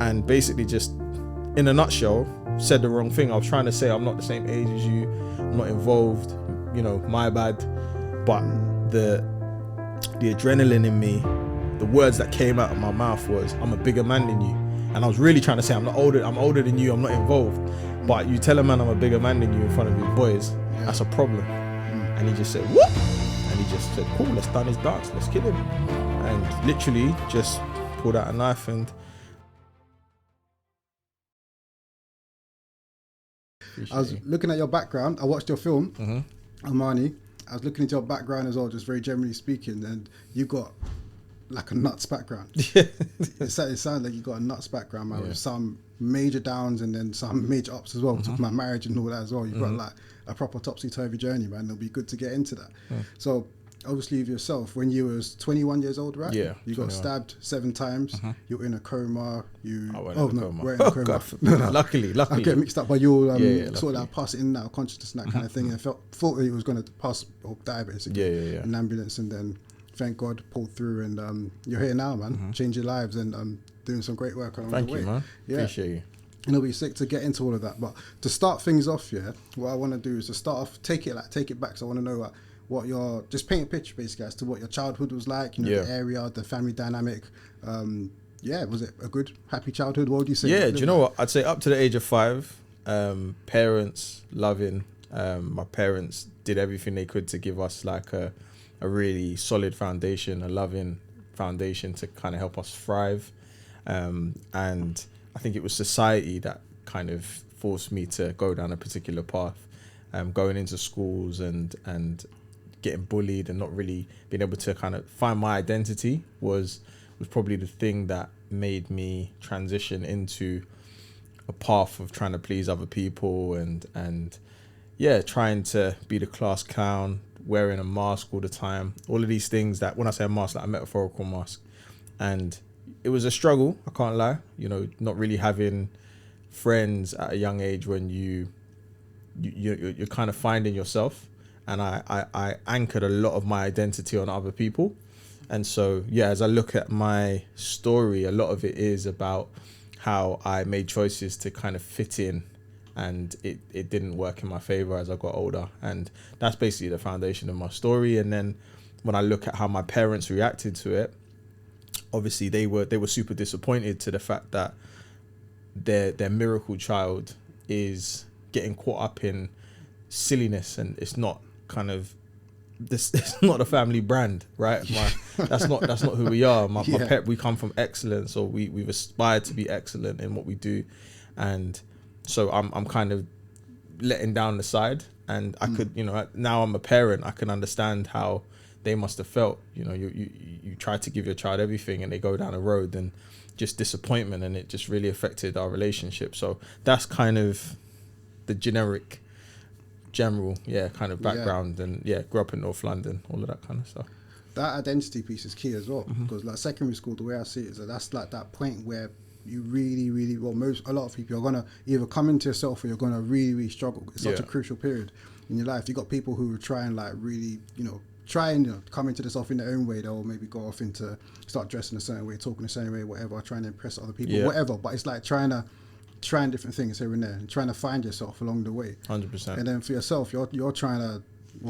and basically just, in a nutshell, said the wrong thing. I was trying to say I'm not the same age as you, I'm not involved, you know, my bad. But the adrenaline in me, the words that came out of my mouth was, I'm a bigger man than you. And I was really trying to say I'm older than you, I'm not involved. But you tell a man I'm a bigger man than you in front of his boys, that's a problem. And he just said, whoop! And he just said, cool, let's done his dance, let's kill him. And literally just pulled out a knife and... I was looking at your background. I watched your film, Amani. I was looking into your background as well, just very generally speaking, and you got like a nuts background. It sounds like you got a nuts background, man, with some major downs and then some major ups as well. Talking about marriage and all that as well. You've got like a proper topsy-turvy journey, man. It'll be good to get into that. So obviously with yourself, when you was 21 years old, right? Yeah. You got stabbed 7 times. You were in a coma. Weren't in a coma. God, no. Luckily. I get mixed up, but you sort of like passing in and out of consciousness and that kind of thing, and thought that he was going to pass or die basically. In an ambulance, and then thank God pulled through, and you're here now, man. Changing lives and doing some great work along the way. Thank you, man. Appreciate you. And it'll be sick to get into all of that, but to start things off, what I want to do is to start off, take it back. So I want to know what your, just paint a picture basically as to what your childhood was like, you know, the area, the family dynamic. Was it a good, happy childhood? What would you say? Yeah, do you know what? I'd say up to the age of 5, parents loving. My parents did everything they could to give us like a really solid foundation, a loving foundation to kind of help us thrive. And I think it was society that kind of forced me to go down a particular path, going into schools and getting bullied and not really being able to kind of find my identity was probably the thing that made me transition into a path of trying to please other people and trying to be the class clown, wearing a mask all the time, all of these things that, when I say a mask, like a metaphorical mask. And it was a struggle, I can't lie, you know, not really having friends at a young age when you're kind of finding yourself. And I anchored a lot of my identity on other people. And so, as I look at my story, a lot of it is about how I made choices to kind of fit in, and it didn't work in my favor as I got older. And that's basically the foundation of my story. And then when I look at how my parents reacted to it, obviously they were super disappointed to the fact that their miracle child is getting caught up in silliness, and it's not kind of it's not a family brand, right? That's not who we are. We come from excellence, or we've aspired to be excellent in what we do, and so I'm kind of letting down the side. And I could, you know, now I'm a parent, I can understand how they must have felt. You know, you try to give your child everything and they go down a road, and just disappointment, and it just really affected our relationship. So that's kind of the general kind of background. And grew up in North London, all of that kind of stuff. That identity piece is key as well, because like secondary school, the way I see it is that's like that point where you really, really, a lot of people are gonna either come into yourself, or you're gonna really, really struggle. It's such a crucial period in your life. You got people who try and like really, come into this off in their own way. They'll maybe go off into start dressing a certain way, talking a certain way, whatever, trying to impress other people, whatever. But it's like trying different things here and there, and trying to find yourself along the way. 100%. And then for yourself, you're trying to,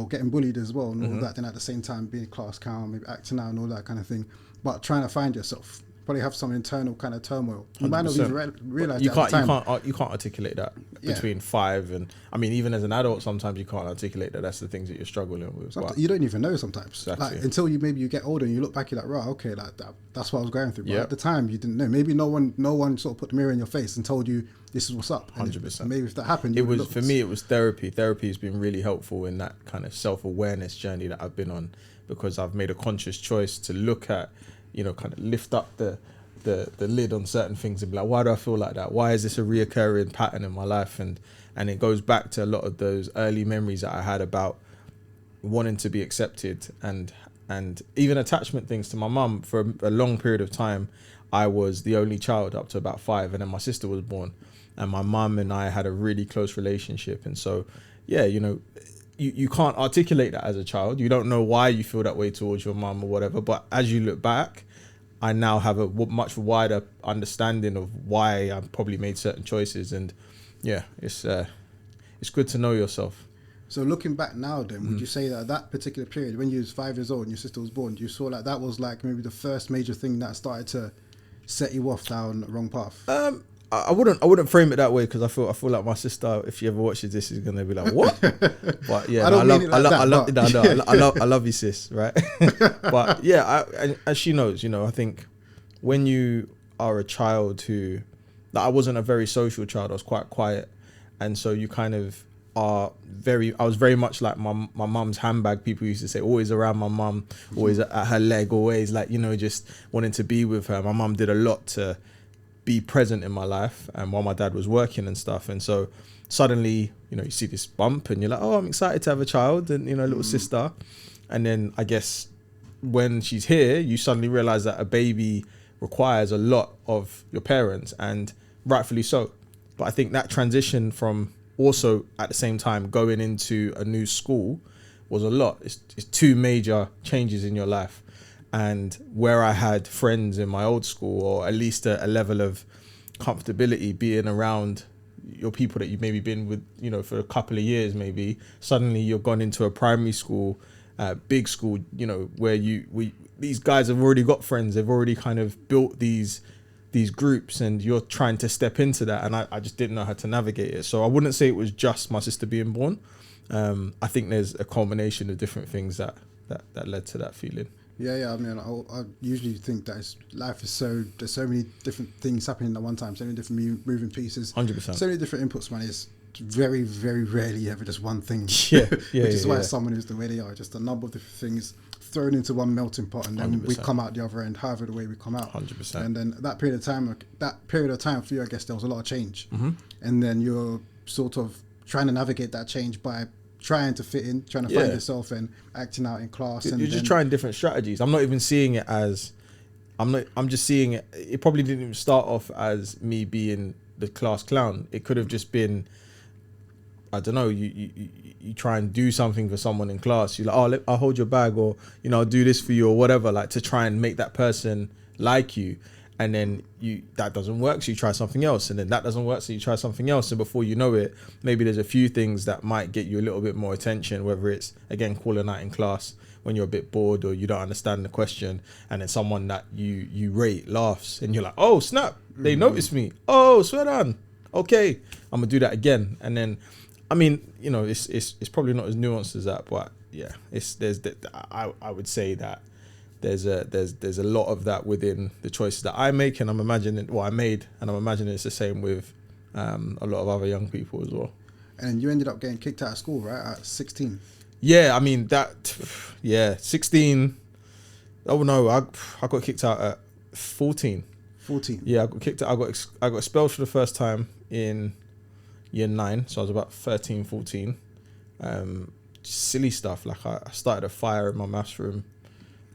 getting bullied as well, and all that. Then at the same time, being class clown, maybe acting out and all that kind of thing. But trying to find yourself, probably have some internal kind of turmoil. You might not even realize you that can't articulate that between 5 and, I mean, even as an adult, sometimes you can't articulate that. That's the things that you're struggling with. You don't even know sometimes. Exactly. Like, until you get older and you look back, you're like, right, okay, like that's what I was going through. But at the time, you didn't know. Maybe no one sort of put the mirror in your face and told you this is what's up. 100%. Maybe if that happened, for me, it was therapy. Therapy has been really helpful in that kind of self-awareness journey that I've been on, because I've made a conscious choice to look at, kind of lift up the lid on certain things and be like, why do I feel like that? Why is this a reoccurring pattern in my life? And it goes back to a lot of those early memories that I had about wanting to be accepted, and even attachment things to my mum. For a long period of time, I was the only child up to about 5, and then my sister was born, and my mum and I had a really close relationship. And so, you can't articulate that as a child. You don't know why you feel that way towards your mum or whatever. But as you look back, I now have a much wider understanding of why I've probably made certain choices. And yeah, it's good to know yourself. So looking back now then, would you say that that particular period, when you was 5 years old and your sister was born, you saw like that was like maybe the first major thing that started to set you off down the wrong path? I wouldn't frame it that way, because I feel like my sister, if she ever watches this, is gonna be like, what? But yeah, I love you, sis, right? But yeah, as she knows, you know, I think when you are a child who, like, I wasn't a very social child. I was quite quiet, and so you kind of I was very much like my mum's handbag. People used to say, always around my mum, always at her leg, always like, you know, just wanting to be with her. My mum did a lot to be present in my life, and while my dad was working and stuff. And so suddenly, you know, you see this bump and you're like, oh, I'm excited to have a child and, you know, a little sister. And then I guess when she's here, you suddenly realize that a baby requires a lot of your parents, and rightfully so. But I think that transition from also at the same time going into a new school was a lot. It's two major changes in your life. And where I had friends in my old school, or at least a level of comfortability being around your people that you've maybe been with, you know, for a couple of years, maybe suddenly you're gone into a primary school, big school, you know, where these guys have already got friends. They've already kind of built these groups, and you're trying to step into that. And I just didn't know how to navigate it. So I wouldn't say it was just my sister being born. I think there's a culmination of different things that led to that feeling. Yeah. I mean, I usually think that life is there's so many different things happening at one time, so many different moving pieces, 100%. so many different inputs, man. It's very, very rarely ever just one thing. Yeah, which is why someone is the way they are. Just a number of different things thrown into one melting pot, and then 100%. We come out the other end, however the way we come out. 100%. And then that period of time for you, I guess there was a lot of change. And then you're sort of trying to navigate that change by trying to fit in, trying to find yourself and acting out in class. You're just trying different strategies. I'm not even seeing it as, I'm just seeing it. It probably didn't even start off as me being the class clown. It could have just been, I don't know, you try and do something for someone in class. You're like, oh, I'll hold your bag, or, you know, I'll do this for you, or whatever, like to try and make that person like you. And then that doesn't work, so you try something else, and then that doesn't work, so you try something else. And before you know it, maybe there's a few things that might get you a little bit more attention, whether it's, again, calling out in class when you're a bit bored or you don't understand the question, and then someone that you rate laughs, and you're like, oh, snap, they noticed me. Oh, swear down. Okay, I'm gonna do that again. And then, I mean, you know, it's probably not as nuanced as that, but yeah, I would say that there's a lot of that within the choices that I make, and I'm imagining it's the same with a lot of other young people as well. And you ended up getting kicked out of school, right, at 16? Yeah, I mean 16. Oh no, I got kicked out at 14. 14. Yeah, I got kicked out. I got expelled for the first time in year 9, so I was about 13, 14. Silly stuff, like I started a fire in my maths room,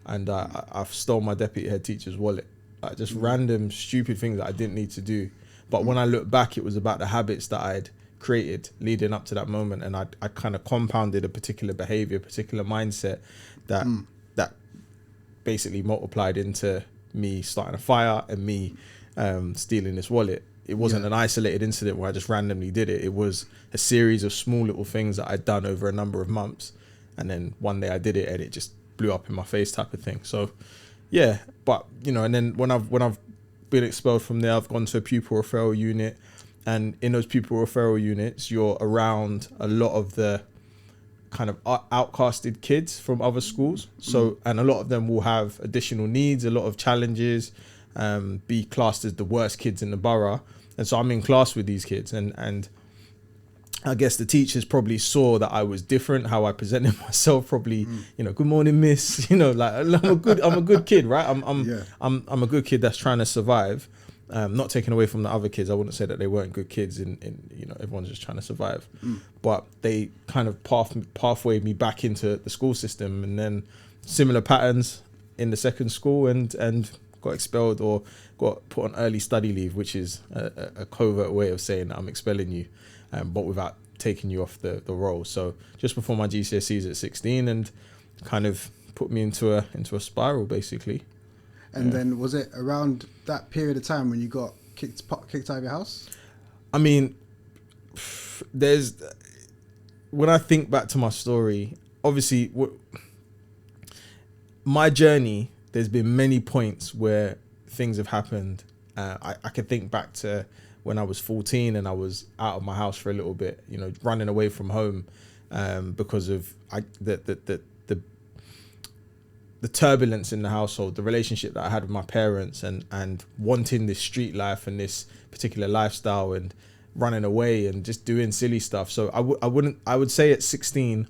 and I stole my deputy head teacher's wallet. Like just random stupid things that I didn't need to do. But when I look back, it was about the habits that I'd created leading up to that moment, and I kind of compounded a particular behavior, a particular mindset that basically multiplied into me starting a fire and me stealing this wallet. It wasn't an isolated incident where I just randomly did it. It was a series of small little things that I'd done over a number of months, and then one day I did it and it just blew up in my face, type of thing. So yeah, but you know, and then when I've been expelled from there, I've gone to a pupil referral unit, and in those pupil referral units, you're around a lot of the kind of outcasted kids from other schools. So, and a lot of them will have additional needs, a lot of challenges, be classed as the worst kids in the borough. And so I'm in class with these kids, and I guess the teachers probably saw that I was different, how I presented myself, probably, you know, good morning, miss, you know, like I'm a good kid, right? I'm a good kid that's trying to survive. Not taking away from the other kids. I wouldn't say that they weren't good kids, in you know, everyone's just trying to survive. But they kind of pathwayed me back into the school system, and then similar patterns in the second school, and got expelled or got put on early study leave, which is a covert way of saying that I'm expelling you, but without taking you off the roll. So just before my GCSEs at 16, and kind of put me into a spiral, basically. And then was it around that period of time when you got kicked out of your house? I mean, when I think back to my story, obviously my journey, there's been many points where things have happened. I can think back to when I was 14 and I was out of my house for a little bit, you know, running away from home because of the turbulence in the household, the relationship that I had with my parents, and wanting this street life and this particular lifestyle, and running away and just doing silly stuff. So I would say at 16,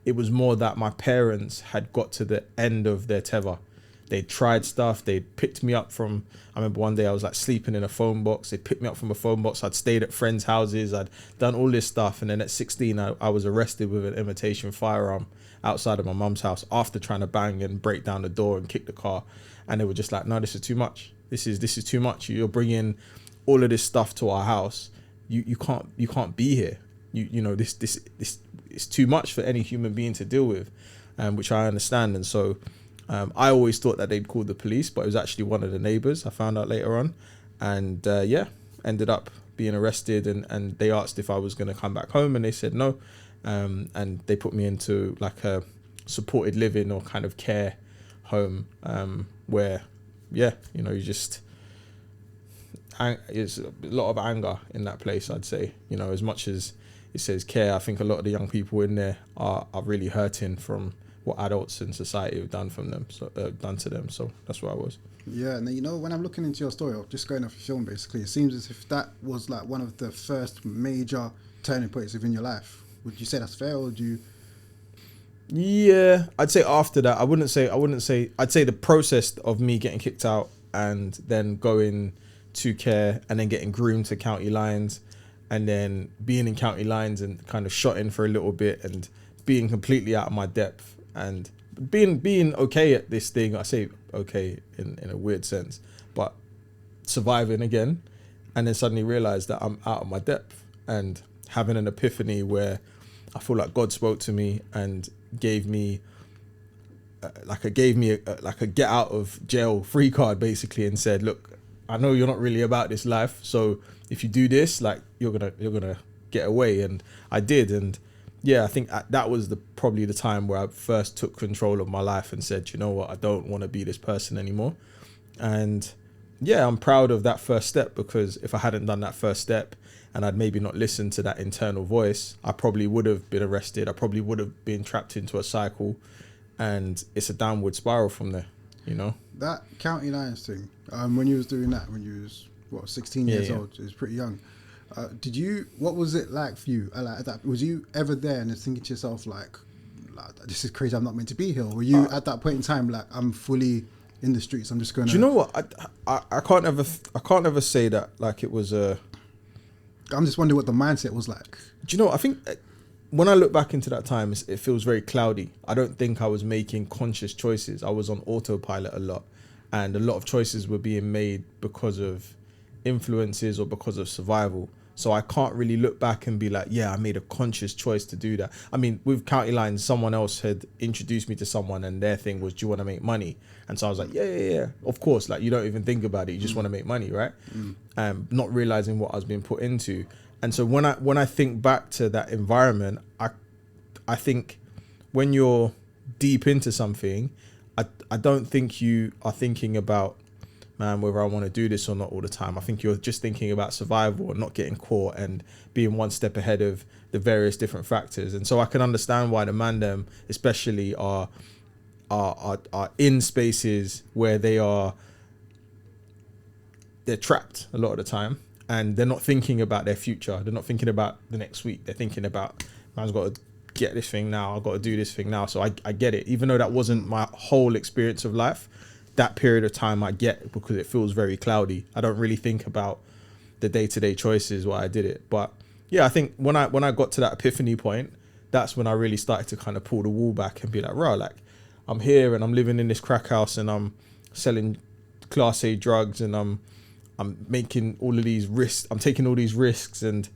it was more that my parents had got to the end of their tether. They tried stuff. They picked me up from, I remember one day I was like sleeping in a phone box. They picked me up from a phone box. I'd stayed at friends' houses. I'd done all this stuff. And then at 16, I was arrested with an imitation firearm outside of my mum's house after trying to bang and break down the door and kick the car. And they were just like, no, this is too much. This is too much. You're bringing all of this stuff to our house. You can't be here. You know, this is too much for any human being to deal with, which I understand. And so I always thought that they'd called the police, but it was actually one of the neighbors. I found out later on, and ended up being arrested. And they asked if I was going to come back home, and they said no. And they put me into like a supported living or kind of care home, where, you know, it's a lot of anger in that place, I'd say. You know, as much as it says care, I think a lot of the young people in there are really hurting from what adults in society have done done to them. So that's where I was. Yeah, and you know, when I'm looking into your story, or just going off your film, basically, it seems as if that was like one of the first major turning points within your life. Would you say that's fair, or do you? Yeah, I'd say after that, I'd say the process of me getting kicked out and then going to care and then getting groomed to county lines and then being in county lines and kind of shot in for a little bit and being completely out of my depth and being okay at this thing. I say okay in a weird sense, but surviving again, and then suddenly realize that I'm out of my depth and having an epiphany where I feel like God spoke to me and gave me a get out of jail free card, basically, and said, look, I know you're not really about this life, so if you do this, like, you're gonna get away. And I did. And yeah, I think that was probably the time where I first took control of my life and said, you know what, I don't want to be this person anymore. And yeah, I'm proud of that first step, because if I hadn't done that first step and I'd maybe not listened to that internal voice, I probably would have been arrested. I probably would have been trapped into a cycle, and it's a downward spiral from there, you know? That county lines thing, when you was doing that, when you was, 16 years old, it was pretty young. What was it like for you? Like that, was you ever there and thinking to yourself, like, this is crazy, I'm not meant to be here? Or were you at that point in time, like, I'm fully in the streets, I'm just going to... Do you know what? I can't ever say that, like, it was a... I'm just wondering what the mindset was like. Do you know what? I think when I look back into that time, it feels very cloudy. I don't think I was making conscious choices. I was on autopilot a lot, and a lot of choices were being made because of influences or because of survival. So I can't really look back and be like, yeah, I made a conscious choice to do that. I mean, with County Lines, someone else had introduced me to someone, and their thing was, do you want to make money? And so I was like, yeah. Of course, like, you don't even think about it. You just want to make money, right? Not realizing what I was being put into. And so when I think back to that environment, I think when you're deep into something, I don't think you are thinking about, man, whether I want to do this or not all the time. I think you're just thinking about survival and not getting caught and being one step ahead of the various different factors. And so I can understand why the man them especially are in spaces where they're trapped a lot of the time, and they're not thinking about their future. They're not thinking about the next week. They're thinking about, man's got to get this thing now. I've got to do this thing now. So I get it. Even though that wasn't my whole experience of life, that period of time I get, because it feels very cloudy. I don't really think about the day-to-day choices why I did it. But yeah, I think when I got to that epiphany point, that's when I really started to kind of pull the wall back and be like, right, like, I'm here and I'm living in this crack house and I'm selling Class A drugs and I'm making all of these risks. I'm taking all these risks, and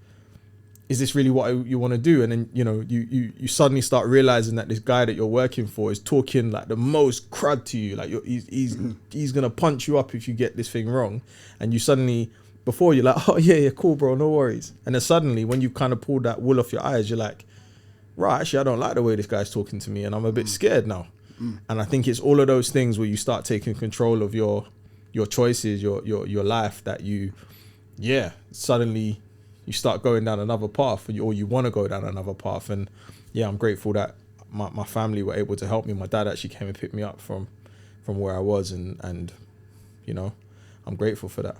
is this really what you want to do? And then, you know, you suddenly start realizing that this guy that you're working for is talking like the most crud to you. Like he's going to punch you up if you get this thing wrong. And you suddenly, before you're like, oh yeah, cool, bro, no worries. And then suddenly when you kind of pull that wool off your eyes, you're like, right, actually, I don't like the way this guy's talking to me and I'm a bit scared now. And I think it's all of those things where you start taking control of your choices, your life, that suddenly you start going down another path, or you want to go down another path. And yeah, I'm grateful that my family were able to help me. My dad actually came and picked me up from where I was, and you know, I'm grateful for that.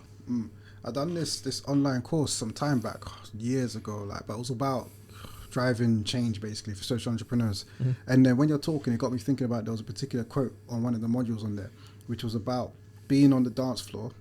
I done this online course some time back, years ago, but it was about driving change basically for social entrepreneurs. And then when you're talking, it got me thinking about, there was a particular quote on one of the modules on there, which was about being on the dance floor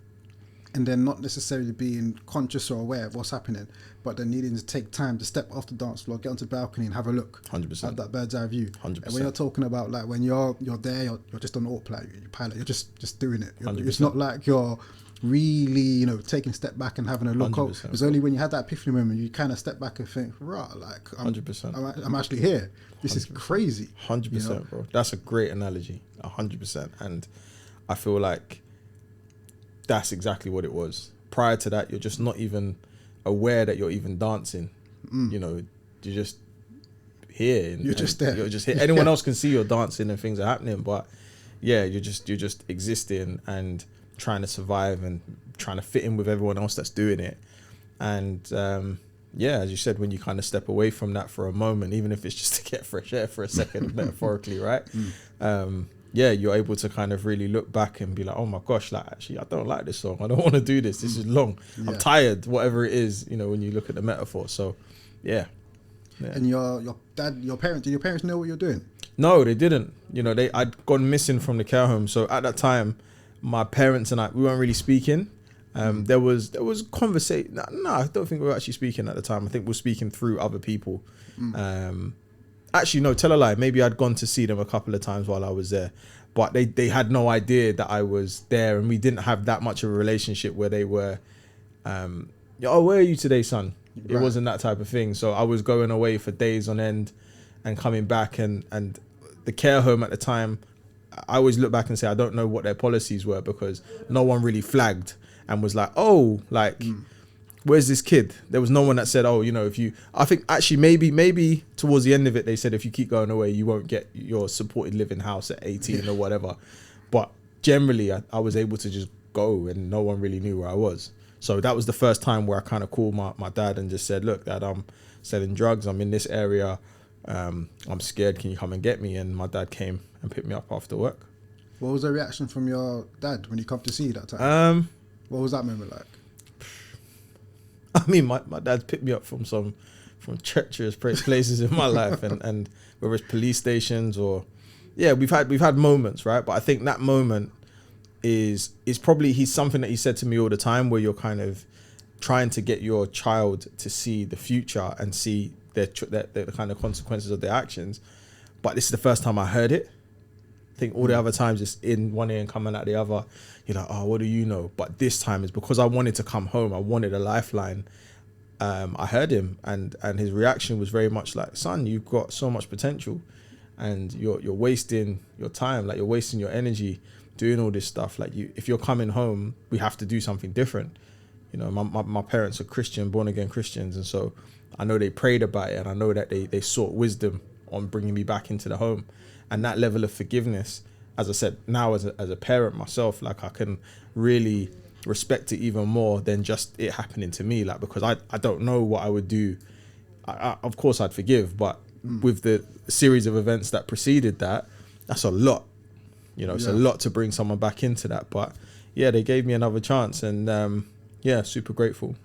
and then not necessarily being conscious or aware of what's happening, but then needing to take time to step off the dance floor, get onto the balcony and have a look 100%. at that bird's eye view. 100%. And when you're talking about like when you're there, you're just on autopilot, you pilot, you're just doing it. 100%. It's not like you're really, you know, taking a step back and having a look. 100%. It's only when you had that epiphany moment you kind of step back and think, right, like 100%. I'm actually here. This 100%. Is crazy. 100%, you know? bro. That's a great analogy. 100%. And I feel like that's exactly what it was. Prior to that, you're just not even aware that you're even dancing. You know, you're just here. You're just there. You're just here. Anyone else can see you're dancing and things are happening, but yeah, you're just existing and trying to survive and trying to fit in with everyone else that's doing it. And yeah, as you said, when you kind of step away from that for a moment, even if it's just to get fresh air for a second, metaphorically, right? Yeah, you're able to kind of really look back and be like, oh my gosh, like actually I don't like this song, I don't want to do this is long, I'm tired, whatever it is, you know, when you look at the metaphor. So yeah. And your parents, did your parents know what you're doing? No, they didn't. You know, I'd gone missing from the care home, so at that time my parents and we weren't really speaking. There was conversation. No, I don't think we were actually speaking at the time. I think we were speaking through other people. Actually, no, tell a lie. Maybe I'd gone to see them a couple of times while I was there, but they had no idea that I was there, and we didn't have that much of a relationship where they were, oh, where are you today, son? It wasn't that type of thing. So I was going away for days on end and coming back, and the care home at the time, I always look back and say I don't know what their policies were, because no one really flagged and was like, oh, like, where's this kid? There was no one that said, oh, you know, I think actually maybe towards the end of it, they said, if you keep going away, you won't get your supported living house at 18 or whatever. But generally, I was able to just go and no one really knew where I was. So that was the first time where I kind of called my dad and just said, look, Dad, I'm selling drugs. I'm in this area. I'm scared. Can you come and get me? And my dad came and picked me up after work. What was the reaction from your dad when he come to see you that time? What was that moment like? I mean, my dad's picked me up from treacherous places in my life, and whether it's police stations or, yeah, we've had moments, right? But I think that moment is probably he's something that he said to me all the time, where you're kind of trying to get your child to see the future and see the kind of consequences of their actions. But this is the first time I heard it. I think all the other times it's in one ear and coming out the other. You're like, oh, what do you know? But this time is because I wanted to come home. I wanted a lifeline. I heard him, and his reaction was very much like, son, you've got so much potential, and you're wasting your time, like you're wasting your energy doing all this stuff. Like if you're coming home, we have to do something different. You know, my parents are Christian, born again Christians, and so I know they prayed about it, and I know that they sought wisdom on bringing me back into the home. And that level of forgiveness, as I said, now as a parent myself, like I can really respect it even more than just it happening to me. Like, because I don't know what I would do. Of course I'd forgive, but with the series of events that preceded that, that's a lot. You know, it's a lot to bring someone back into that. But yeah, they gave me another chance, and yeah, super grateful.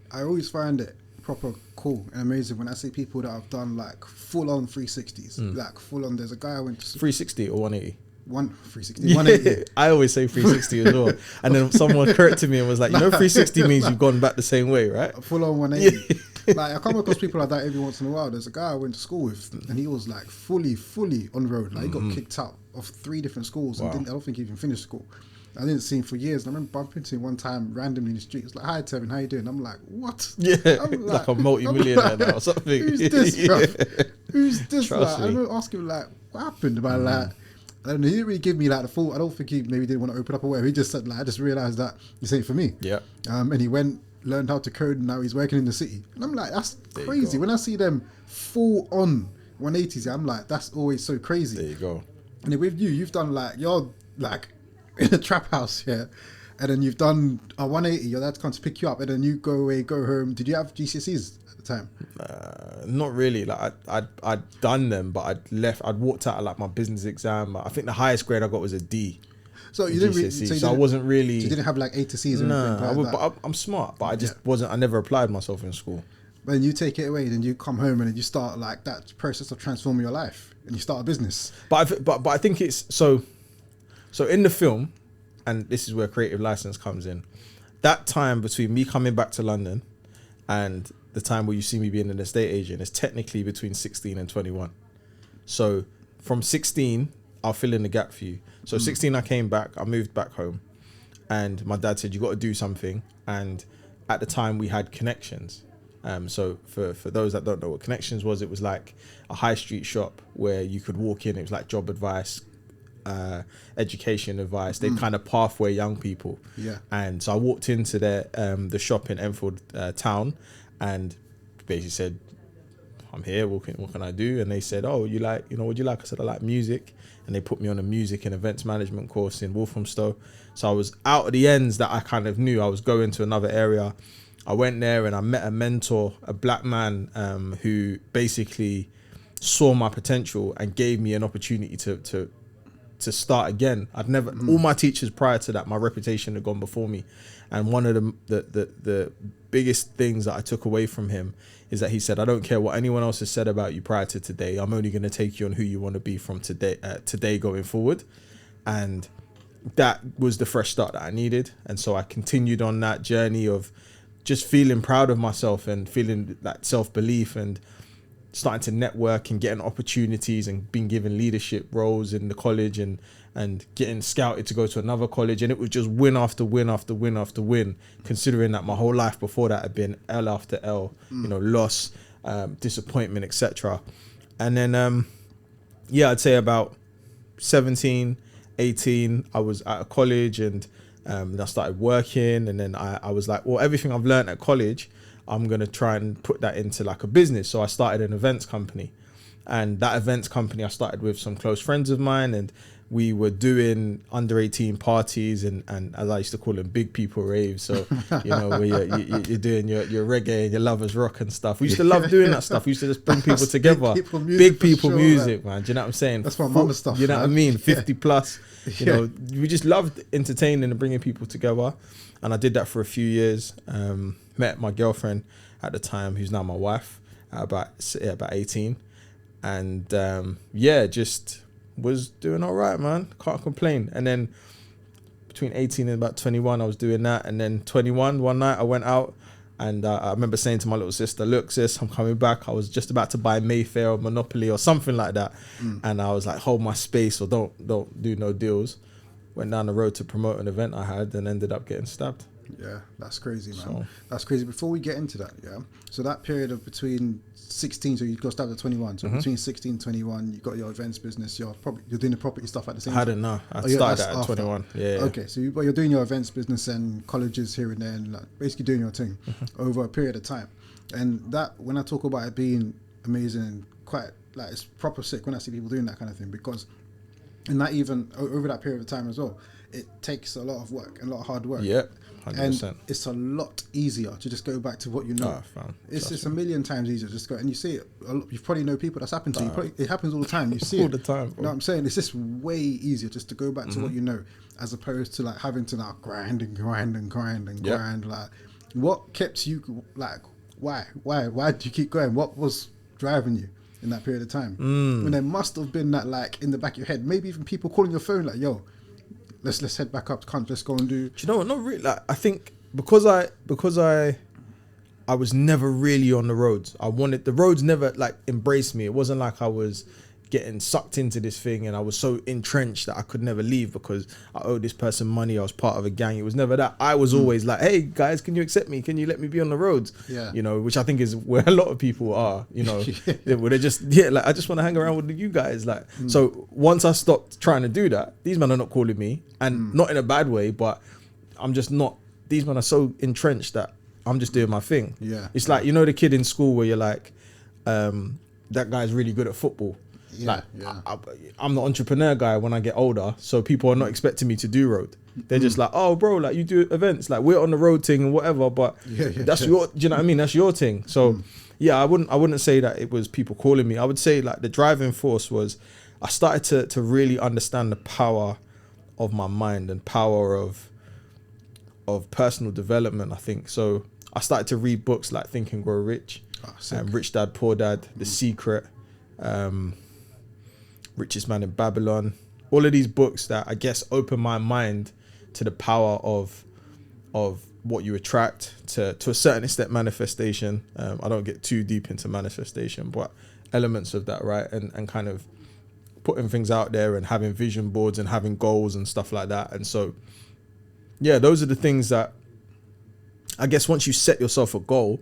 I always find it proper cool and amazing when I see people that have done like full on 360s, like full on. There's a guy I went to 360 or 180. 360, 180. I always say 360 as well. And then someone corrected me and was like, you know, 360 means you've gone back the same way, right? Full on 180. Like I come across people like that every once in a while. There's a guy I went to school with, and he was like fully on the road. Like he got kicked out of 3 different schools, and I don't think he even finished school. I didn't see him for years. And I remember bumping into him one time randomly in the street. He was like, "Hi, Tevin, how you doing?" I'm like, "What?" Yeah, I'm like a multi-millionaire now or something. Who's this, bro? Who's this? Trust Like, I me. remember asking him, like, what happened? About like, I don't know. He didn't really give me like the full. I don't think he maybe didn't want to open up or whatever. He just said, like, I just realized that this ain't for me. Yeah. And he went, learned how to code, and now he's working in the city. And I'm like, that's There you crazy. go. When I see them full on 180s, I'm like, that's always so crazy. There you go. And then with you, you've done like, you're like in a trap house here, and then you've done a 180. Your dad comes to pick you up, and then you go away, go home. Did you have GCSEs at the time? Not really. Like I'd done them, but I'd left. I'd walked out of like my business exam. I think the highest grade I got was a D. So you in didn't really, GCSE. so I wasn't really. So you didn't have like A to C's or No, anything like that. but I'm smart, but I just wasn't. I never applied myself in school. When you take it away, then you come home and then you start like that process of transforming your life, and you start a business. But I think it's so in the film, and this is where creative license comes in. That time between me coming back to London and the time where you see me being an estate agent is technically between 16 and 21. So from 16, I'll fill in the gap for you. So 16, I came back, I moved back home, and my dad said, you got to do something. And at the time we had Connections. So for those that don't know what Connections was, it was like a high street shop where you could walk in. It was like job advice, education advice. They kind of pathway young people. Yeah. And so I walked into the shop in Enfield town, and basically said, I'm here, what can I do? And they said, oh, you like, what do you like? I said, I like music. And they put me on a music and events management course in Walthamstow. So I was out of the ends that I kind of knew I was going to another area. I went there and I met a mentor, a black man who basically saw my potential and gave me an opportunity to start again. I'd never, all my teachers prior to that, my reputation had gone before me. And one of the biggest things that I took away from him is that he said, I don't care what anyone else has said about you prior to today. I'm only going to take you on who you want to be from today going forward. And that was the fresh start that I needed. And so I continued on that journey of just feeling proud of myself and feeling that self-belief and starting to network and getting opportunities and being given leadership roles in the college and getting scouted to go to another college. And it was just win after win after win after win, considering that my whole life before that had been L after L, loss, disappointment, etc. And then, I'd say about 17, 18, I was at a college and I started working. And then I was like, well, everything I've learned at college, I'm going to try and put that into like a business. So I started an events company, and that events company I started with some close friends of mine, and we were doing under 18 parties and as I used to call them, big people raves. So, where you're doing your reggae and your lovers rock and stuff. We used to love doing that stuff. We used to just bring people together. Big people music, man. Do you know what I'm saying? That's my mama stuff. You know what I mean? 50 plus. Yeah. We just loved entertaining and bringing people together. And I did that for a few years. Met my girlfriend at the time, who's now my wife, about 18. And just was doing all right, man. Can't complain. And then between 18 and about 21, I was doing that. And then 21, one night I went out and I remember saying to my little sister, look, sis, I'm coming back. I was just about to buy Mayfair or Monopoly or something like that. And I was like, hold my space or don't do no deals. Went down the road to promote an event I had and ended up getting stabbed. Yeah, that's crazy, man. So, that's crazy. Before we get into that, so that period of between 16, so you got stabbed at 21. So between 16 and 21, you got your events business. You're doing the property stuff at the same time. I didn't know. I started that at 21. Yeah. Okay, so you're doing your events business and colleges here and there, and like basically doing your thing over a period of time. And that, when I talk about it being amazing and quite like it's proper sick when I see people doing that kind of thing, because and that even over that period of time as well, it takes a lot of work and a lot of hard work. Yeah. 100%. And it's a lot easier to just go back to what you know. It's a million times easier. Just go and you see it. You probably know people that's happened to you. It happens all the time. You see all it the time. Bro. You know what I'm saying? It's just way easier just to go back to what you know, as opposed to like having to now grind. Like, what kept you like? Why did you keep going? What was driving you in that period of time? And there must have been that like in the back of your head. Maybe even people calling your phone like, "Yo, let's head back up. Let's go and do." Do you know what? Not really. Like, I think because I was never really on the roads. The roads never like embraced me. It wasn't like I was getting sucked into this thing, and I was so entrenched that I could never leave because I owed this person money. I was part of a gang. It was never that. I was always like, hey guys, can you accept me? Can you let me be on the roads? Yeah. You know, which I think is where a lot of people are, you know, where they just, like, I just want to hang around with you guys. Like, so once I stopped trying to do that, these men are not calling me, and not in a bad way, but I'm just not, these men are so entrenched that I'm just doing my thing. Yeah. It's like, you know, the kid in school where you're like, that guy's really good at football. Yeah, like, I'm the entrepreneur guy when I get older, so people are not expecting me to do road. They're just like, oh bro, like you do events, like we're on the road thing and whatever, but that's your, do you know what I mean? That's your thing. So I wouldn't say that it was people calling me. I would say like the driving force was I started to really understand the power of my mind and power of personal development, I think. So I started to read books like Think and Grow Rich, Rich Dad, Poor Dad, The Secret, Richest Man in Babylon, all of these books that I guess open my mind to the power of what you attract, to a certain extent manifestation. I don't get too deep into manifestation, but elements of that, right? And kind of putting things out there and having vision boards and having goals and stuff like that. And so, yeah, those are the things that I guess once you set yourself a goal,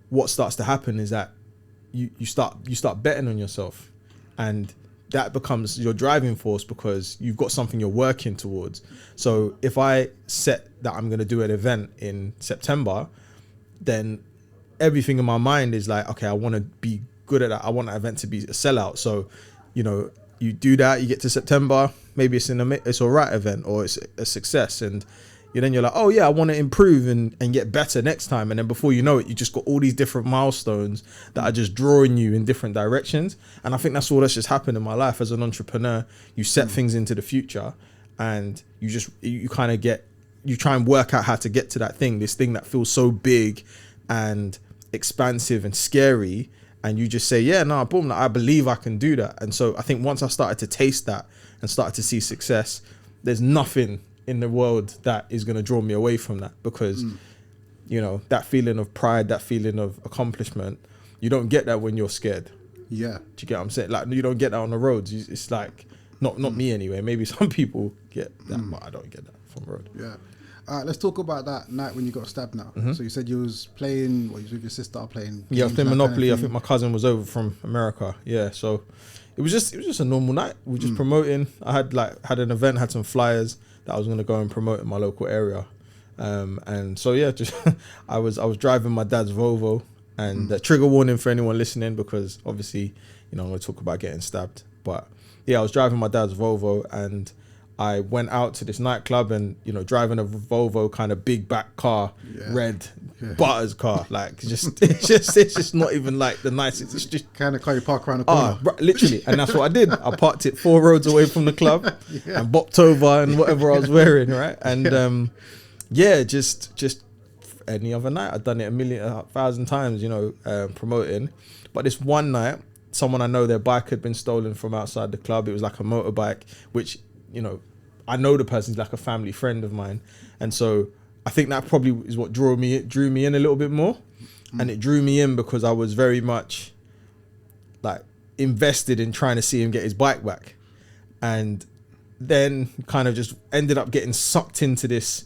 what starts to happen is that you start betting on yourself, and that becomes your driving force because you've got something you're working towards. So if I set that I'm going to do an event in September, then everything in my mind is like, okay, I want to be good at that. I want that event to be a sellout. So, you know, you do that, you get to September, maybe it's it's a right event or it's a success, and then you're like, oh yeah, I want to improve and get better next time. And then before you know it, you just got all these different milestones that are just drawing you in different directions. And I think that's all that's just happened in my life as an entrepreneur. You set things into the future, and you kind of you try and work out how to get to that thing, this thing that feels so big and expansive and scary. And you just say, yeah, no, boom, like, I believe I can do that. And so I think once I started to taste that and started to see success, there's nothing in the world that is going to draw me away from that, because you know, that feeling of pride, that feeling of accomplishment, you don't get that when you're scared. Yeah. Do you get what I'm saying? Like, you don't get that on the roads. It's like, not me anyway. Maybe some people get that, but I don't get that from the road. Yeah. All right, let's talk about that night when you got stabbed now. So you said you was playing, you was with your sister playing. Yeah, I was playing Monopoly. I think my cousin was over from America. Yeah, so it was just a normal night. We were just promoting. I had an event, had some flyers that I was going to go and promote in my local area. And so, yeah, just I was driving my dad's Volvo, and trigger warning for anyone listening, because obviously, you know, I'm going to talk about getting stabbed. But yeah, I was driving my dad's Volvo, and I went out to this nightclub, and, you know, driving a Volvo kind of big back car, red Butters car, like it's just not even like the nicest. It's just kind of car you park around the corner. Literally, and that's what I did. I parked it 4 roads away from the club and bopped over and whatever I was wearing, right? And just any other night I'd done it 1,000 times, you know, promoting. But this one night, someone I know, their bike had been stolen from outside the club. It was like a motorbike, which, you know, I know the person's like a family friend of mine, and so I think that probably is what drew me in a little bit more. And it drew me in because I was very much like invested in trying to see him get his bike back, and then kind of just ended up getting sucked into this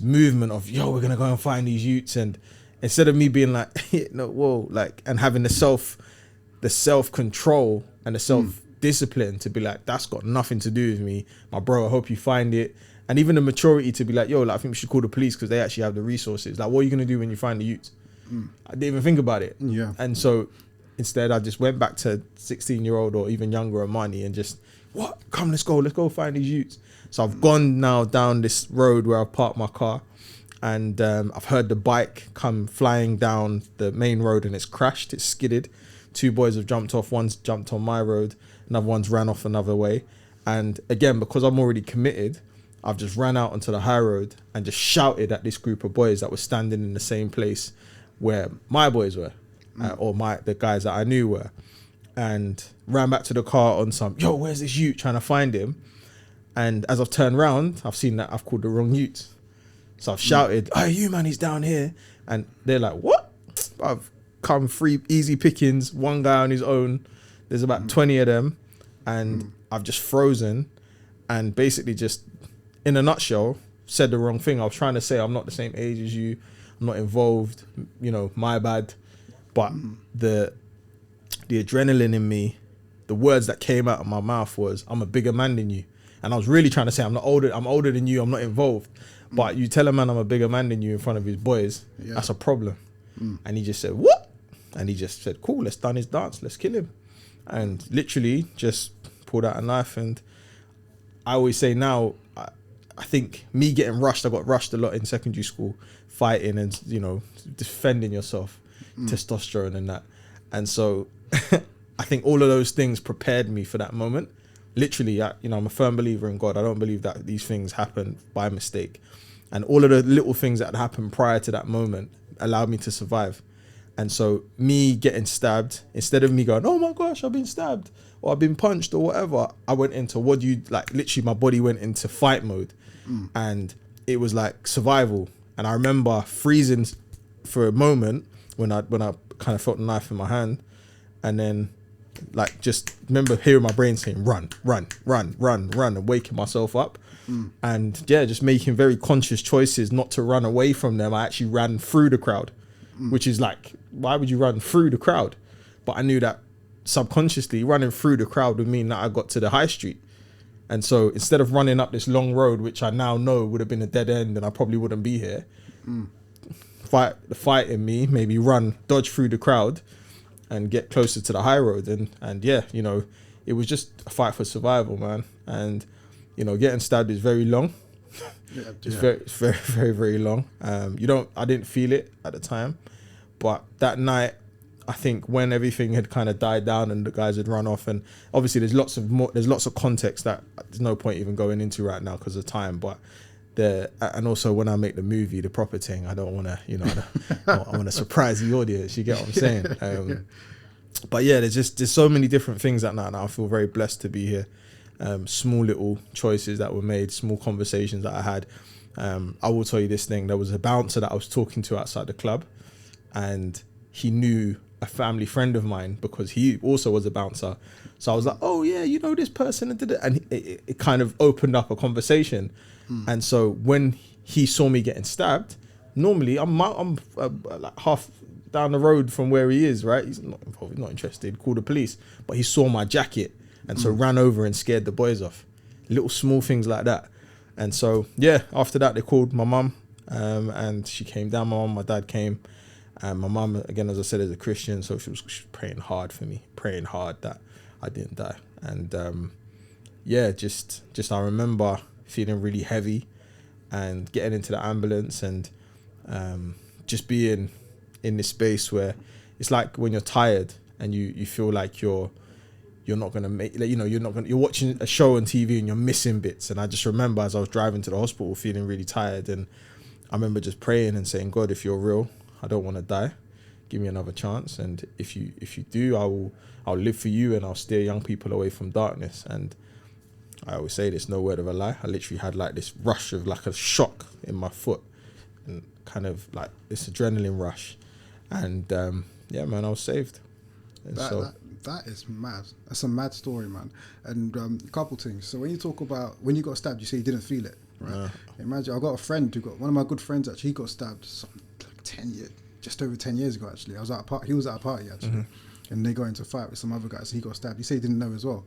movement of, yo, we're gonna go and find these youths. And instead of me being like, no, whoa, like, and having the self control and the self discipline to be like, that's got nothing to do with me, my bro, I hope you find it. And even the maturity to be like, yo, like, I think we should call the police because they actually have the resources. Like, what are you going to do when you find the youths? I didn't even think about it. Yeah. And so instead I just went back to 16-year-old or even younger Amani and just, come, let's go find these youths. So I've gone now down this road where I've parked my car, and I've heard the bike come flying down the main road, and it's crashed, it's skidded. 2 boys have jumped off, one's jumped on my road, another one's ran off another way. And again, because I'm already committed, I've just ran out onto the high road and just shouted at this group of boys that were standing in the same place where my boys were, or the guys that I knew were, and ran back to the car on some, yo, where's this youth, trying to find him. And as I've turned around, I've seen that I've called the wrong youth. So I've shouted, hey, you man, he's down here. And they're like, what? I've come 3 easy pickings, one guy on his own, There's about 20 of them, and I've just frozen, and basically just, in a nutshell, said the wrong thing. I was trying to say I'm not the same age as you, I'm not involved, you know, my bad. But the adrenaline in me, the words that came out of my mouth was, I'm a bigger man than you. And I was really trying to say, I'm older than you, I'm not involved. But you tell a man I'm a bigger man than you in front of his boys, that's a problem. And he just said, what? And he just said, cool, let's done his dance, let's kill him. And literally just pulled out a knife. And I always say now, I think me getting rushed, I got rushed a lot in secondary school, fighting and, you know, defending yourself, testosterone and that. And so I think all of those things prepared me for that moment. Literally, I'm a firm believer in God. I don't believe that these things happen by mistake. And all of the little things that happened prior to that moment allowed me to survive. And so me getting stabbed, instead of me going, oh my gosh, I've been stabbed or I've been punched or whatever, I went into literally my body went into fight mode. And it was like survival. And I remember freezing for a moment when I kind of felt the knife in my hand, and then like just remember hearing my brain saying run, and waking myself up. And yeah, just making very conscious choices not to run away from them. I actually ran through the crowd, which is like, why would you run through the crowd? But I knew that subconsciously running through the crowd would mean that I got to the high street. And so instead of running up this long road, which I now know would have been a dead end and I probably wouldn't be here, the fight in me, maybe dodge through the crowd and get closer to the high road. And yeah, you know, it was just a fight for survival, man. And, you know, getting stabbed is very long. It's very, very, very long. I didn't feel it at the time, but that night, I think when everything had kind of died down and the guys had run off, and obviously there's lots of context that there's no point even going into right now because of time, but and also when I make the movie, the proper thing, I don't want to, you know, I want to surprise the audience, you get what I'm saying? But yeah, there's so many different things that night, and I feel very blessed to be here. Small little choices that were made, small conversations that I had. I will tell you this thing, there was a bouncer that I was talking to outside the club, and he knew a family friend of mine because he also was a bouncer. So I was like, oh yeah, you know this person, and it kind of opened up a conversation. And so when he saw me getting stabbed, normally I'm like half down the road from where he is, right? He's not involved, he's not interested, called the police, but he saw my jacket and so ran over and scared the boys off. Little small things like that. And so yeah, after that they called my mum, and she came down. My dad came. And my mum, again, as I said, is a Christian, so she was praying hard for me, praying hard that I didn't die. And yeah, just I remember feeling really heavy and getting into the ambulance and just being in this space where it's like when you're tired and you feel like you're not gonna make, like, you know, you're watching a show on TV and you're missing bits. And I just remember as I was driving to the hospital feeling really tired, and I remember just praying and saying, God, if you're real, I don't want to die. Give me another chance, and if you do, I'll live for you, and I'll steer young people away from darkness. And I always say this, no word of a lie. I literally had like this rush of like a shock in my foot, and kind of like this adrenaline rush, and yeah, man, I was saved. And that is mad. That's a mad story, man. And a couple things. So when you talk about when you got stabbed, you say you didn't feel it, right? Imagine I got a friend one of my good friends actually. He got stabbed 10 years, just over 10 years ago actually. He was at a party actually, and they got into a fight with some other guys. He got stabbed. He said he didn't know as well.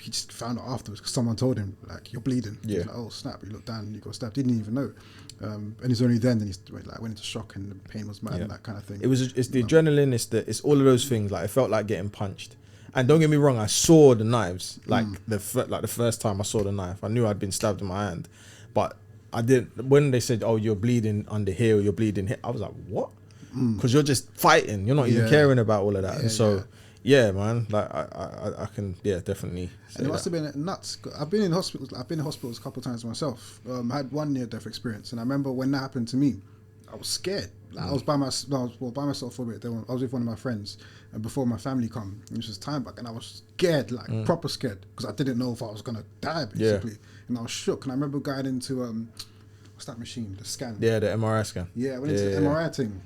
He just found out afterwards because someone told him, like, you're bleeding. Yeah. He was like, oh snap! He looked down and he got stabbed. He didn't even know. And it's only then he went into shock and the pain was mad and that kind of thing. It's the adrenaline. It's all of those things. Like, it felt like getting punched. And don't get me wrong, I saw the knives. Like the first time I saw the knife, I knew I'd been stabbed in my hand, but I didn't. When they said, "Oh, you're bleeding under here, or you're bleeding here," I was like, "What?" Because you're just fighting. You're not even caring about all of that. And so, yeah, man, like I can, definitely. And it must have been nuts. I've been in hospitals. I've been in hospitals a couple of times myself. I had one near-death experience, and I remember when that happened to me, I was scared. Like, I was by myself for a bit. I was with one of my friends, and before my family come, it was time back, and I was scared, like proper scared, because I didn't know if I was gonna die basically, and I was shook. And I remember going into what's that machine? The scan. Yeah, the MRI scan. Yeah, I went into the MRI thing,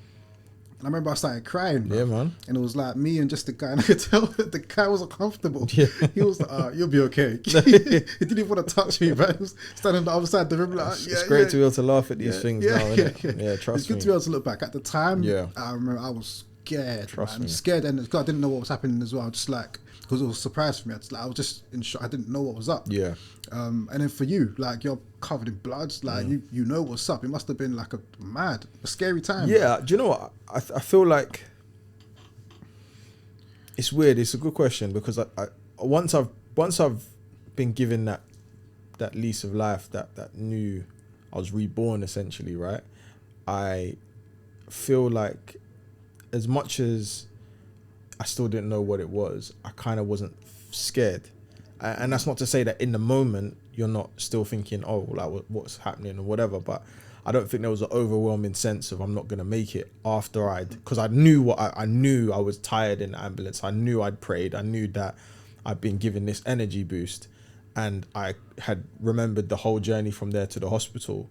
I remember I started crying, bro. Yeah, man. And it was like me and just the guy, and I could tell that the guy was uncomfortable. Yeah. He was like, you'll be okay. He didn't even want to touch me, man. He was standing on the other side of the room like, It's great to be able to laugh at these things now, innit? Yeah, trust me. It's good to be able to look back. At the time, Yeah. I remember I was scared, Trust man. me. Scared, and I didn't know what was happening as well. Just like, because it was a surprise for me. I was just in shock. I didn't know what was up. Yeah. And then for you, like, you're covered in blood. Like, you know what's up. It must have been like a scary time. Yeah. Bro. Do you know what? I feel like it's weird. It's a good question because I once I've been given that lease of life, that new, I was reborn essentially, right? I feel like as much as I still didn't know what it was, I kind of wasn't scared. And that's not to say that in the moment you're not still thinking, oh, like what's happening or whatever, but I don't think there was an overwhelming sense of I'm not going to make it after because I knew I knew I was tired in the ambulance. I knew I'd prayed. I knew that I'd been given this energy boost, and I had remembered the whole journey from there to the hospital.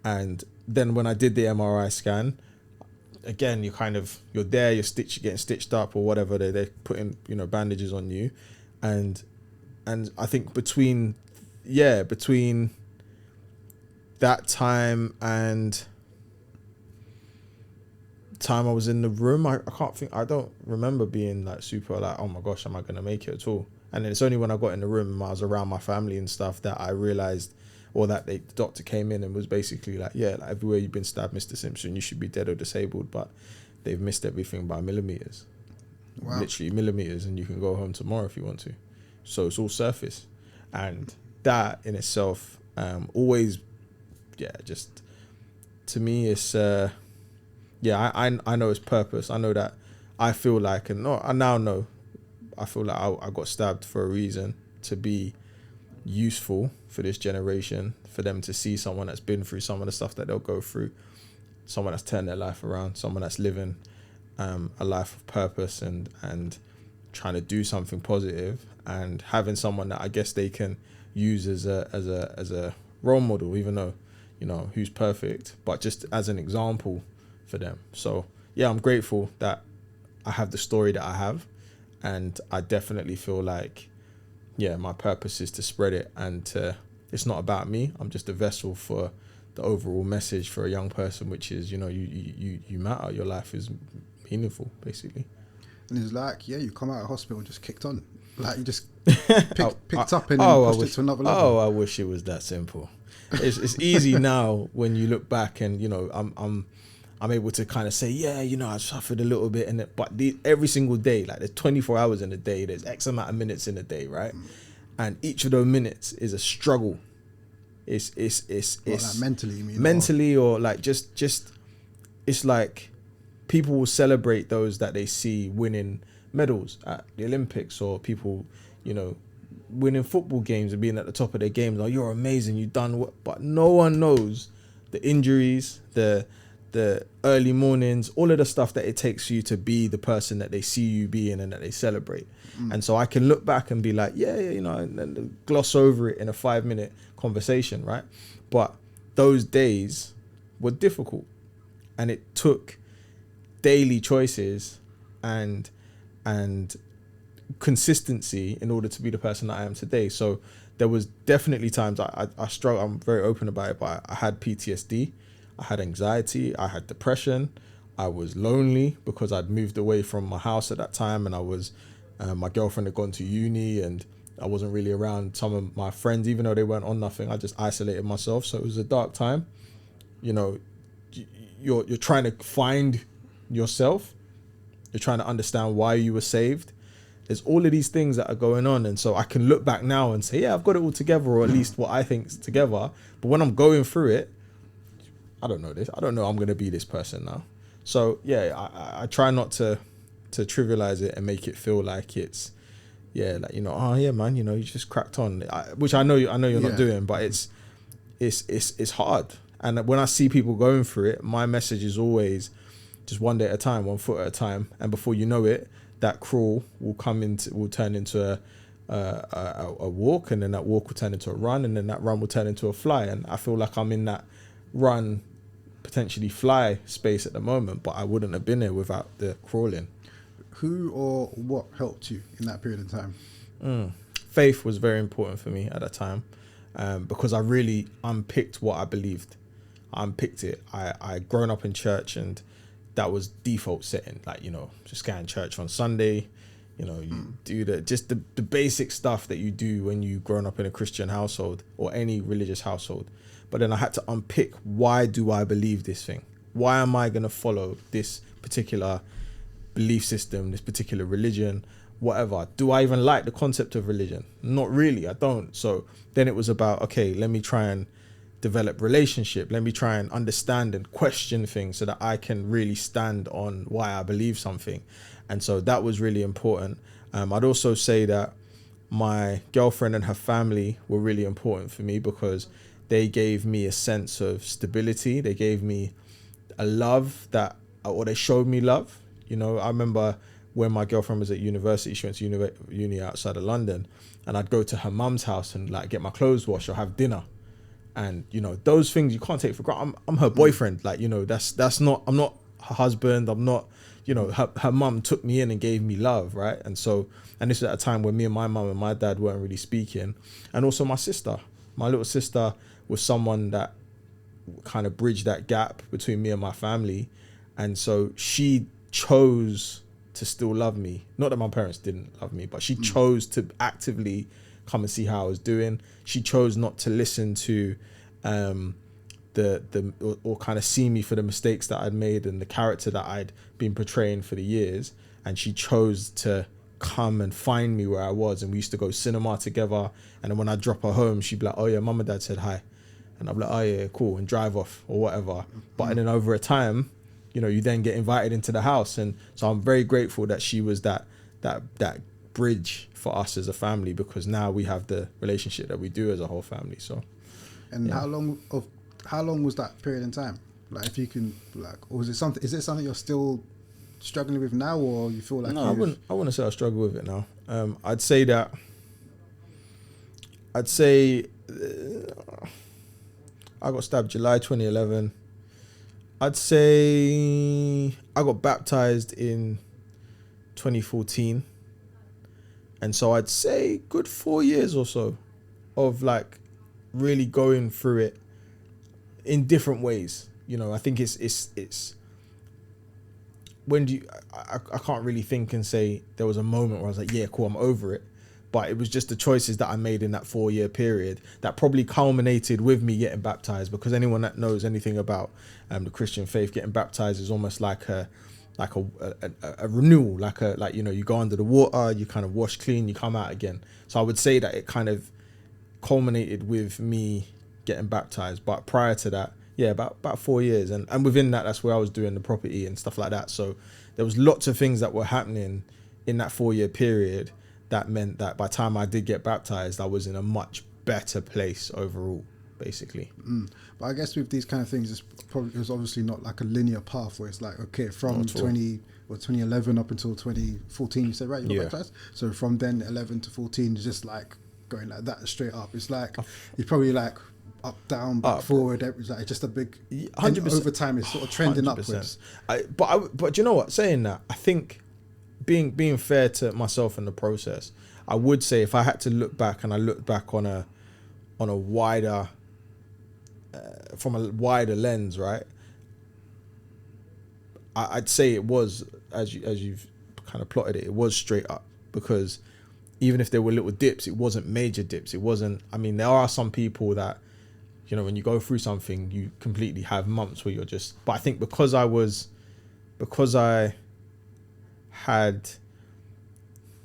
And then when I did the MRI scan, again, you're there, you're getting stitched up or whatever. They're putting, bandages on you. And I think between that time and time I was in the room, I don't remember being like super like, oh my gosh, am I going to make it at all? And then it's only when I got in the room and I was around my family and stuff that I realized, or that the doctor came in and was basically like, yeah, like everywhere you've been stabbed, Mr. Simpson, you should be dead or disabled, but they've missed everything by millimeters. Wow. Literally millimeters, and you can go home tomorrow if you want to. So it's all surface. And that in itself, always, just to me, it's, I know its purpose. I know that I feel like, I now know, I feel like I got stabbed for a reason, to be useful for this generation, for them to see someone that's been through some of the stuff that they'll go through, someone that's turned their life around, someone that's living a life of purpose and trying to do something positive, and having someone that I guess they can use as a role model, even though, who's perfect, but just as an example for them. So yeah, I'm grateful that I have the story that I have, and I definitely feel like, my purpose is to spread it, and it's not about me. I'm just a vessel for the overall message for a young person, which is, you matter. Your life is meaningful, basically. And it's like, you come out of hospital just kicked on. Like, you just picked up and then pushed it to another level. Oh, I wish it was that simple. It's easy now when you look back and, I'm able to kind of say, I suffered a little bit, but every single day, like there's 24 hours in a day, there's X amount of minutes in a day, right? And each of those minutes is a struggle. It's like mentally, you mean? Mentally, or like just it's like people will celebrate those that they see winning medals at the Olympics, or people, winning football games and being at the top of their games. Like, you're amazing, you've done what, but no one knows the injuries, the early mornings, all of the stuff that it takes for you to be the person that they see you being and that they celebrate. And so I can look back and be like, and gloss over it in a 5-minute conversation, right? But those days were difficult, and it took daily choices and consistency in order to be the person that I am today. So there was definitely times I struggled. I'm very open about it, but I had PTSD. I had anxiety, I had depression, I was lonely because I'd moved away from my house at that time, and I was, my girlfriend had gone to uni, and I wasn't really around some of my friends, even though they weren't on nothing. I just isolated myself. So it was a dark time. You're trying to find yourself. You're trying to understand why you were saved. There's all of these things that are going on. And so I can look back now and say, I've got it all together, or at least what I think's together. But when I'm going through it, I don't know this. I don't know I'm going to be this person now. So I try not to trivialize it and make it feel like it's, man, you just cracked on, which I know you're not doing, but it's hard. And when I see people going through it, my message is always just one day at a time, 1 foot at a time. And before you know it, that crawl will turn into a walk, and then that walk will turn into a run, and then that run will turn into a fly. And I feel like I'm in that run potentially fly space at the moment, but I wouldn't have been there without the crawling. Who or what helped you in that period of time? Faith was very important for me at that time, because I really unpicked what I believed. I unpicked it. I grown up in church, and that was default setting. Like, you know, just going to church on Sunday. You know, you do the basic stuff that you do when you grown up in a Christian household or any religious household. But then I had to unpick, why do I believe this thing? Why am I going to follow this particular belief system, this particular religion, whatever? Do I even like the concept of religion? Not really, I don't. So then it was about, okay, let me try and develop relationship. Let me try and understand and question things so that I can really stand on why I believe something. And so that was really important. I'd also say that my girlfriend and her family were really important for me, because they gave me a sense of stability. They gave me a love or they showed me love. You know, I remember when my girlfriend was at university, she went to uni outside of London, and I'd go to her mum's house and like get my clothes washed or have dinner. And, you know, those things you can't take for granted. I'm her boyfriend. Like, you know, that's not, I'm not her husband. I'm not, you know, her mum took me in and gave me love, right? And so, and this was at a time when me and my mum and my dad weren't really speaking. And also my little sister was someone that kind of bridged that gap between me and my family. And so she chose to still love me. Not that my parents didn't love me, but she chose to actively come and see how I was doing. She chose not to listen to or kind of see me for the mistakes that I'd made and the character that I'd been portraying for the years. And she chose to come and find me where I was. And we used to go cinema together. And then when I drop her home, she'd be like, oh yeah, mum and dad said hi. And I'm like, oh yeah, cool, and drive off or whatever. But then over a time, you know, you then get invited into the house. And so I'm very grateful that she was that bridge for us as a family, because now we have the relationship that we do as a whole family. So, and yeah. How long was that period in time? Like, if you can, like, or is it something you're still struggling with now, or you feel like? No, I wouldn't say I struggle with it now. I'd say I got stabbed July 2011. I'd say I got baptized in 2014. And so I'd say good 4 years or so of like really going through it in different ways. You know, I think it's when do you, I can't really think and say there was a moment where I was like, yeah, cool, I'm over it. But it was just the choices that I made in that 4 year period that probably culminated with me getting baptized, because anyone that knows anything about the Christian faith, getting baptized is almost like a renewal, like you know, you go under the water, you kind of wash clean, you come out again. So I would say that it kind of culminated with me getting baptized. But prior to that, yeah, about 4 years, and within that, that's where I was doing the property and stuff like that. So there was lots of things that were happening in that 4 year period that meant that by the time I did get baptized, I was in a much better place overall, basically. But I guess with these kind of things, it's obviously not like a linear path where it's like, okay, from 2011 up until 2014, you said, right, you got baptized. So from then 11 to 14 is just like going like that straight up. It's like you're probably like up, down, back, forward. It's like just a big 100%. Over time, it's sort of trending 100%. Upwards. But you know what? Saying that, I think being fair to myself in the process, I would say if I had to look back, and I looked back on a wider from a wider lens, right? I'd say it was, as you've kind of plotted it, it was straight up, because even if there were little dips, it wasn't major dips. It wasn't. I mean, there are some people that, you know, when you go through something, you completely have months where you're just. But I think because I had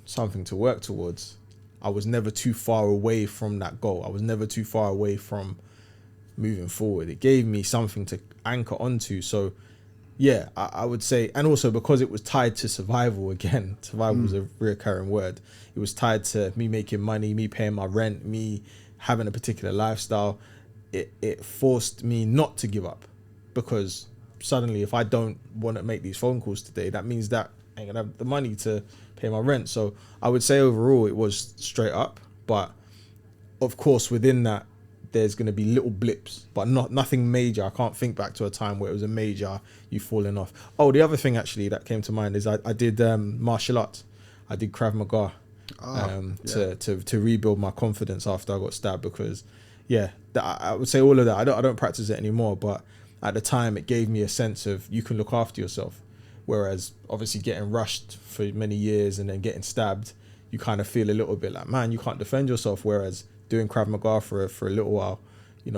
something to work towards, I was never too far away from that goal. I was never too far away from moving forward. It gave me something to anchor onto. So yeah, I would say, and also because it was tied to survival again, survival was a recurring word. It was tied to me making money, me paying my rent, me having a particular lifestyle. It forced me not to give up, because suddenly if I don't want to make these phone calls today, that means that I ain't gonna have the money to pay my rent. So I would say overall it was straight up, but of course within that there's going to be little blips, but nothing major. I can't think back to a time where it was a major you falling off. Oh, the other thing actually that came to mind is I did martial arts. I did Krav Maga to rebuild my confidence after I got stabbed, because I would say all of that. I don't practice it anymore, but at the time it gave me a sense of you can look after yourself. Whereas obviously getting rushed for many years and then getting stabbed, you kind of feel a little bit like, man, you can't defend yourself. Whereas doing Krav Maga for a little while,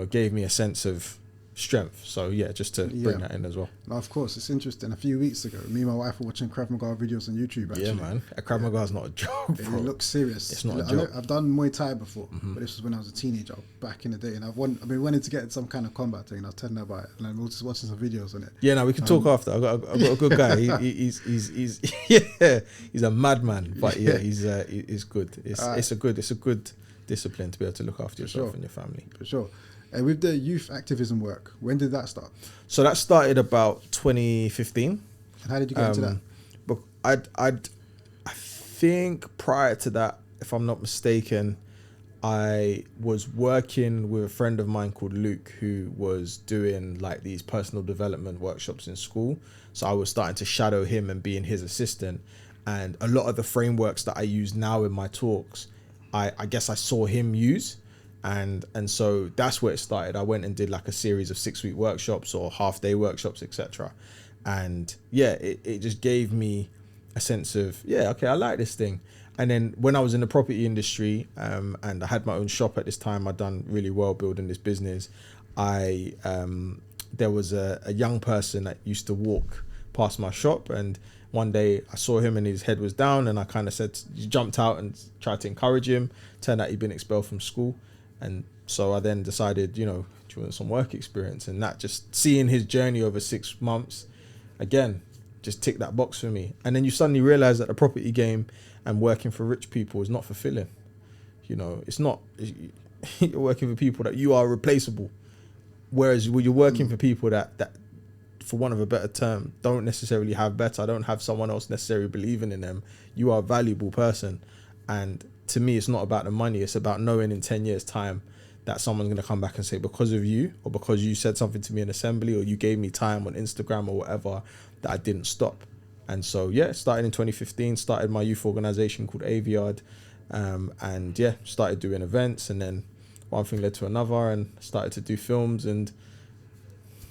gave me a sense of strength. So just to bring that in as well. No, of course, it's interesting. A few weeks ago, me and my wife were watching Krav Maga videos on YouTube. Actually, yeah, man, Krav Maga is not a joke, bro. It looks serious. It's not a joke. I've done Muay Thai before, but this was when I was a teenager back in the day, and I've been wanting to get some kind of combat thing. And I was telling her about it, and we were just watching some videos on it. Yeah, no, we can talk after. I've got a good guy. He's a madman, but he's good. It's a good discipline to be able to look after yourself and your family. For sure. And with the youth activism work, when did that start? So that started about 2015. And how did you get into that? But I think prior to that, if I'm not mistaken, I was working with a friend of mine called Luke, who was doing like these personal development workshops in school. So I was starting to shadow him and being his assistant. And a lot of the frameworks that I use now in my talks, I guess I saw him use. And so that's where it started. I went and did like a series of 6-week workshops or half-day workshops, etc. And it just gave me a sense of, okay, I like this thing. And then when I was in the property industry, and I had my own shop at this time, I'd done really well building this business. There was a young person that used to walk past my shop, and one day I saw him and his head was down, and I kind of jumped out and tried to encourage him. Turned out he'd been expelled from school. And so I then decided, do you want some work experience? And that, just seeing his journey over 6 months, again, just ticked that box for me. And then you suddenly realize that the property game and working for rich people is not fulfilling. It's not, you're working for people that you are replaceable. Whereas when you're working for people that, for want of a better term, don't necessarily have better, don't have someone else necessarily believing in them, you are a valuable person. And to me, it's not about the money. It's about knowing in 10 years' time that someone's going to come back and say, because of you, or because you said something to me in assembly, or you gave me time on Instagram or whatever, that I didn't stop. And so, started in 2015, started my youth organization called Aviard. Started doing events. And then one thing led to another, and started to do films and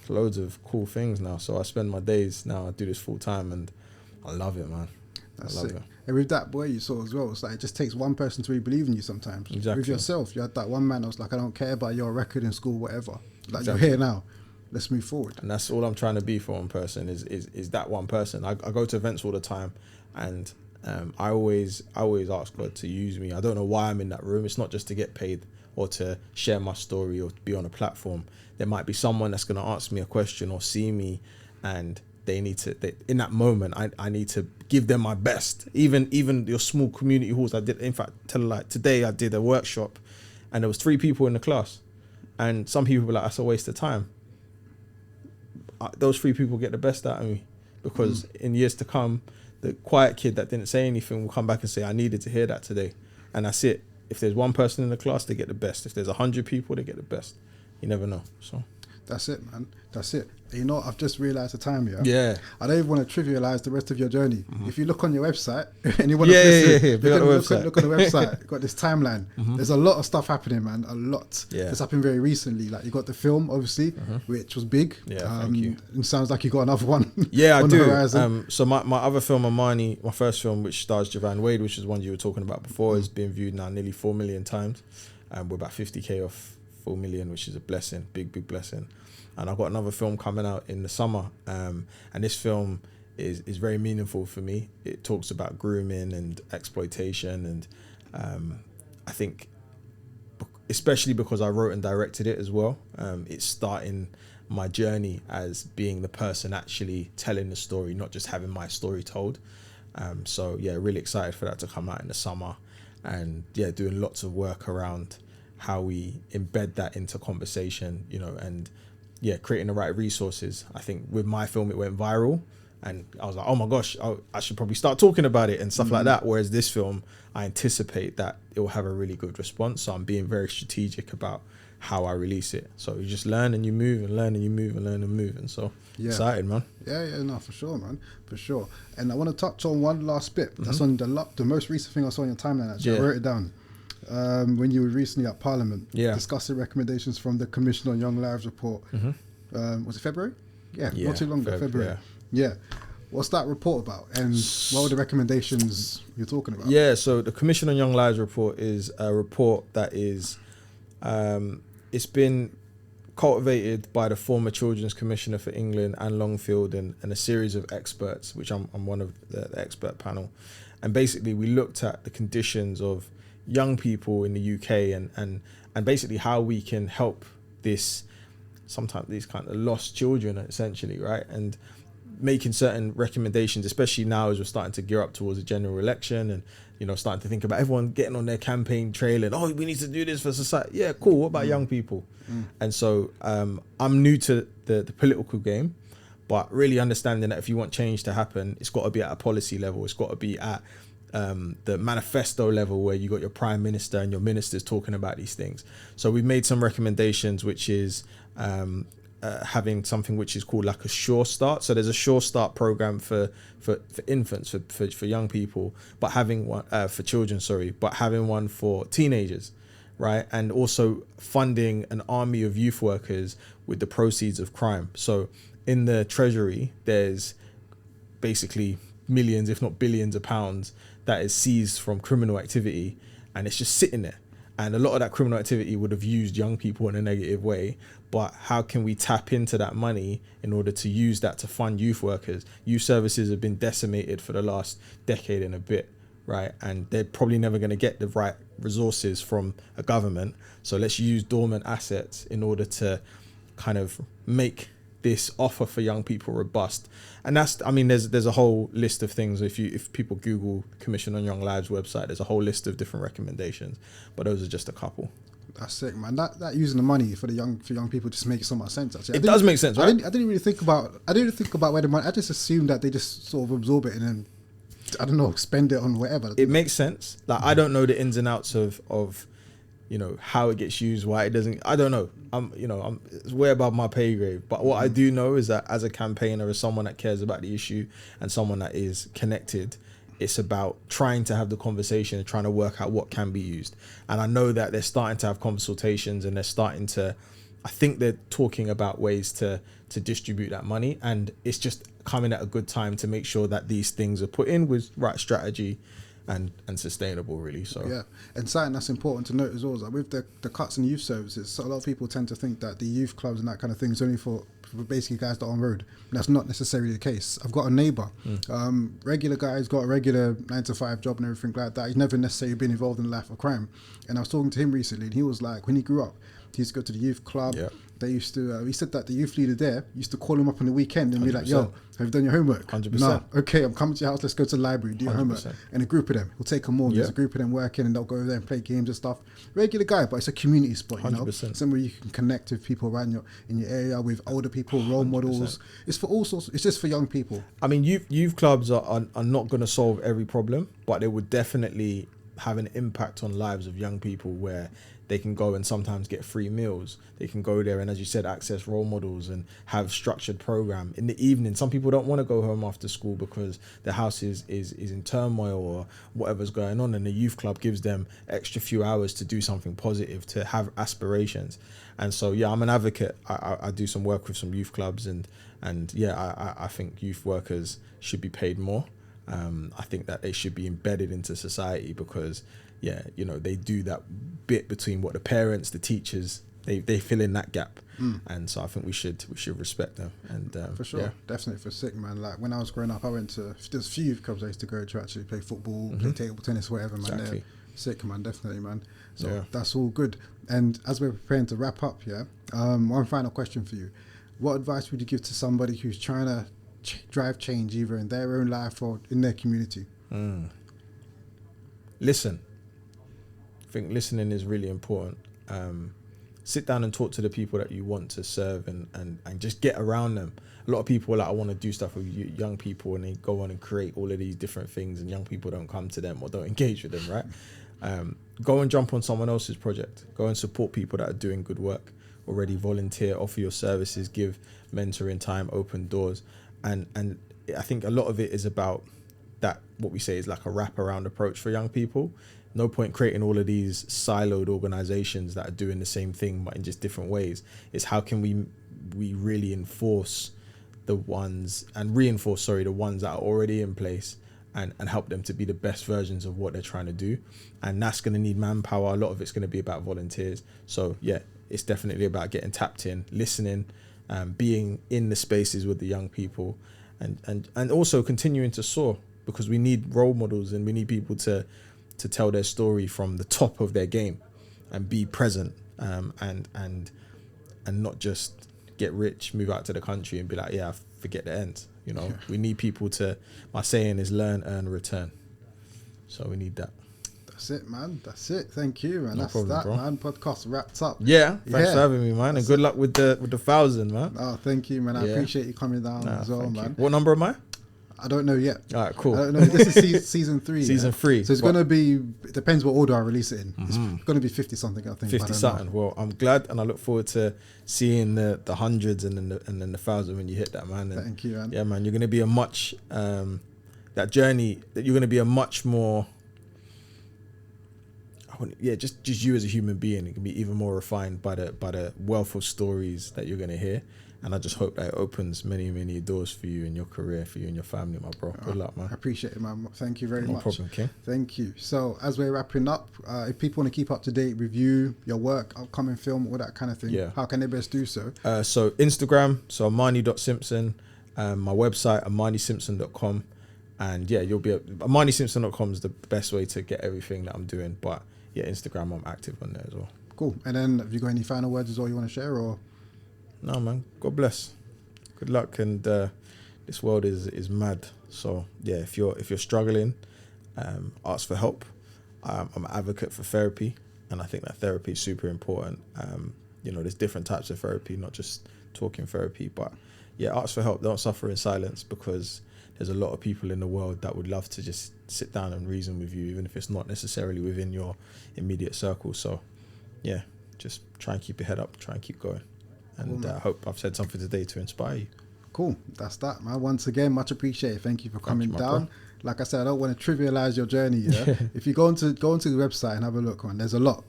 loads of cool things now. So I spend my days now, I do this full time, and I love it, man. That's it. And with that boy you saw as well, it's like it just takes one person to really believe in you sometimes. Exactly. With yourself, you had that one man that was like, I don't care about your record in school, whatever. Like, you're here now. Let's move forward. And that's all I'm trying to be for one person is that one person. I go to events all the time, and I always ask God to use me. I don't know why I'm in that room. It's not just to get paid or to share my story or to be on a platform. There might be someone that's going to ask me a question or see me, and in that moment, I need to give them my best. Even your small community halls. I did, in fact, today I did a workshop, and there was 3 people in the class, and some people were like, that's a waste of time. Those 3 people get the best out of me, because in years to come, the quiet kid that didn't say anything will come back and say, I needed to hear that today. And that's it. If there's one person in the class, they get the best. If there's 100 people, they get the best. You never know. So that's it, man. That's it. I've just realised the time here. Yeah. I don't even want to trivialise the rest of your journey. If you look on your website and you want to look on the website, you've got this timeline. There's a lot of stuff happening, man. A lot. Yeah. It's happened very recently. Like, you got the film, obviously, which was big. Yeah, thank you. It sounds like you got another one. Yeah, on I do. The horizon. So my other film, Amani, my first film, which stars Javan Wade, which is one you were talking about before, has been viewed now nearly 4 million times. We're about 50K off 4 million, which is a blessing, big blessing. And I've got another film coming out in the summer, and this film is very meaningful for me. It talks about grooming and exploitation, and I think, especially because I wrote and directed it as well, it's starting my journey as being the person actually telling the story, not just having my story told. So really excited for that to come out in the summer, and doing lots of work around how we embed that into conversation, and creating the right resources. I think with my film, it went viral, and I was like, oh my gosh, I should probably start talking about it and stuff like that. Whereas this film, I anticipate that it will have a really good response. So I'm being very strategic about how I release it. So you just learn and you move and learn and you move and learn and move. And so excited, man. Yeah, no, for sure, man, for sure. And I want to touch on one last bit. That's on the most recent thing I saw on your timeline, actually. I wrote it down. When you were recently at Parliament, discussing recommendations from the Commission on Young Lives report. Was it February? Yeah, not too long ago, February. Yeah. What's that report about, and what were the recommendations you're talking about? Yeah, so the Commission on Young Lives report is a report that is, it's been cultivated by the former Children's Commissioner for England, Anne Longfield, and a series of experts, which I'm one of the expert panel. And basically we looked at the conditions of young people in the UK and basically how we can help sometimes these kind of lost children, essentially, right? And making certain recommendations, especially now as we're starting to gear up towards a general election and, you know, starting to think about everyone getting on their campaign trail and, we need to do this for society. Yeah, cool. What about young people? And so I'm new to the political game, but really understanding that if you want change to happen, it's got to be at a policy level. It's got to be at the manifesto level where you got your prime minister and your ministers talking about these things. So we've made some recommendations, which is having something which is called like a Sure Start. So there's a Sure Start program for infants, for young people, but having one for children, but having one for teenagers, right? And also funding an army of youth workers with the proceeds of crime. So in the Treasury, there's basically millions, if not billions of pounds that is seized from criminal activity, and it's just sitting there. And a lot of that criminal activity would have used young people in a negative way. But how can we tap into that money in order to use that to fund youth workers? Youth services have been decimated for the last decade and a bit, right? And they're probably never going to get the right resources from a government. So let's use dormant assets in order to kind of make this offer for young people robust. And that's, I mean, there's a whole list of things. If people Google Commission on Young Lives website, there's a whole list of different recommendations, but those are just a couple. That's sick, man. That using the money for young people just makes so much sense. Actually, it does make sense, right? I didn't really think about where the money. I just assumed that they just sort of absorb it and then, I don't know, spend it on whatever. It makes sense. Like I don't know the ins and outs of you know, how it gets used, why it doesn't. I don't know. It's way above my pay grade. But what I do know is that as a campaigner, as someone that cares about the issue and someone that is connected, it's about trying to have the conversation and trying to work out what can be used. And I know that they're starting to have consultations and I think they're talking about ways to distribute that money. And it's just coming at a good time to make sure that these things are put in with right strategy and sustainable, really. So yeah, and something that's important to note as well is that with the cuts in youth services, so a lot of people tend to think that the youth clubs and that kind of thing is only for basically guys that are on road. That's not necessarily the case. I've got a neighbour, regular guy who's got a regular 9-to-5 job and everything like that. He's never necessarily been involved in the life of crime. And I was talking to him recently, and he was like, when he grew up, he used to go to the youth club. Yeah. They used to, he said that the youth leader there used to call him up on the weekend and 100%. Be like, yo, have you done your homework? 100%. No. Okay, I'm coming to your house, let's go to the library, do your 100%. Homework. And a group of them, he'll take them all. There's a group of them working and they'll go over there and play games and stuff. Regular guy, but it's a community spot, you 100%. Know? Somewhere you can connect with people around in your area, with older people, role 100%. Models. It's for all sorts, it's just for young people. I mean, youth clubs are not going to solve every problem, but they would definitely have an impact on lives of young people where they can go and sometimes get free meals. They can go there and, as you said, access role models and have structured program. In the evening, some people don't want to go home after school because the house is in turmoil or whatever's going on, and the youth club gives them extra few hours to do something positive, to have aspirations. And so, yeah, I'm an advocate. I do some work with some youth clubs, and yeah, I think youth workers should be paid more. I think that they should be embedded into society because, yeah, you know, they do that bit between what the parents, the teachers, they fill in that gap. And so I think we should respect them. And for sure, yeah. Definitely for sick, man. Like when I was growing up, I went to, there's a few youth clubs I used to go to actually play football, play table tennis, whatever, man. Exactly. Sick, man, definitely, man. So that's all good. And as we're preparing to wrap up, one final question for you. What advice would you give to somebody who's trying to drive change either in their own life or in their community? Listen. I think listening is really important. Sit down and talk to the people that you want to serve and just get around them. A lot of people are like, I want to do stuff with young people, and they go on and create all of these different things, and young people don't come to them or don't engage with them, right? Go and jump on someone else's project. Go and support people that are doing good work already. Volunteer, offer your services, give mentoring time, open doors. And I think a lot of it is about that, what we say is like a wraparound approach for young people. No point creating all of these siloed organizations that are doing the same thing but in just different ways. It's how can we really enforce the ones and reinforce the ones that are already in place and help them to be the best versions of what they're trying to do. And that's going to need manpower. A lot of it's going to be about volunteers. So yeah, it's definitely about getting tapped in, listening, being in the spaces with the young people, and also continuing to soar, because we need role models and we need people to tell their story from the top of their game and be present, and not just get rich, move out to the country and be like, yeah, forget the end. You know, we need people to, my saying is learn, earn, return. So we need that. That's it, man. That's it. Thank you, man. No That's problem, that, bro. man. Podcast wrapped up. Yeah. Thanks for having me, man. And good luck with the 1,000, man. Oh, thank you, man. I appreciate you coming down as well, man. What number am I? I don't know yet. All right, cool. I don't know. This is season 3. Season 3. So it's going to be, it depends what order I release it in. It's going to be 50 something, I think. 50 something. Well, I'm glad, and I look forward to seeing the hundreds and then the 1,000 when you hit that, man. And thank you, man. Yeah, man. You're going to be a much, that journey, that you're going to be a much more, just you as a human being. It can be even more refined by the wealth of stories that you're going to hear. And I just hope that it opens many, many doors for you in your career, for you and your family, my bro. Good luck, man. I appreciate it, man. Thank you very much. No problem, King. Thank you. So as we're wrapping up, if people want to keep up to date with you, your work, upcoming film, all that kind of thing, how can they best do so? So Instagram, so Amani.Simpson, my website, AmaniSimpson.com. And yeah, you'll be AmaniSimpson.com is the best way to get everything that I'm doing. But yeah, Instagram, I'm active on there as well. Cool. And then have you got any final words as well you want to share, or? No, man. God bless. Good luck. And this world is mad. So yeah, if you're struggling, ask for help. I'm an advocate for therapy, and I think that therapy is super important. There's different types of therapy, not just talking therapy, but yeah, ask for help. Don't suffer in silence, because there's a lot of people in the world that would love to just sit down and reason with you, even if it's not necessarily within your immediate circle. So yeah, just try and keep your head up, try and keep going. And I hope I've said something today to inspire you. Cool. That's that, man. Once again, much appreciated. Thank you for coming down. Like I said, I don't want to trivialize your journey. Yeah. If you go onto the website and have a look, man, there's a lot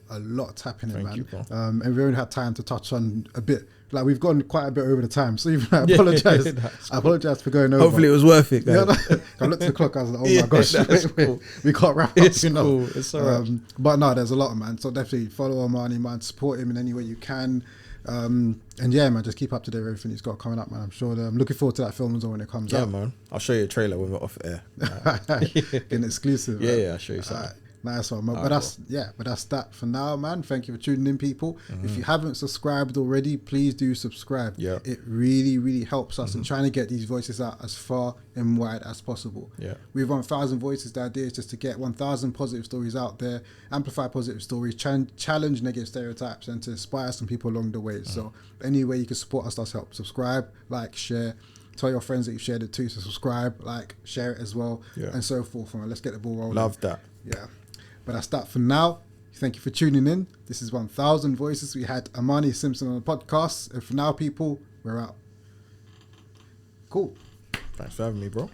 happening, man. Thank you, and we only had time to touch on a bit. Like, we've gone quite a bit over the time, so even I apologize. I apologize for going over. Hopefully it was worth it, guys. I looked at the clock, I was like, oh my gosh, cool. we can't wrap up. It's cool. It's all right. But no, there's a lot, man. So definitely follow Amani, man. Support him in any way you can. And yeah, man, just keep up to date with everything he's got coming up, man. I'm sure I'm looking forward to that film as well when it comes out. Yeah, man. I'll show you a trailer when we're off air. An exclusive. Yeah, I'll show you something. Nice one, man. But that's that for now, man. Thank you for tuning in, people. If you haven't subscribed already, please do subscribe. Yeah. It really, really helps us in trying to get these voices out as far and wide as possible. Yeah. We've 1,000 voices. The idea is just to get 1,000 positive stories out there, amplify positive stories, challenge negative stereotypes, and to inspire some people along the way. So any way you can support us does help. Subscribe, like, share. Tell your friends that you've shared it too. So subscribe, like, share it as well, and so forth. And let's get the ball rolling. Love that. Yeah. But that's that for now. Thank you for tuning in. This is 1,000 Voices. We had Amani Simpson on the podcast. And for now, people, we're out. Cool. Thanks for having me, bro.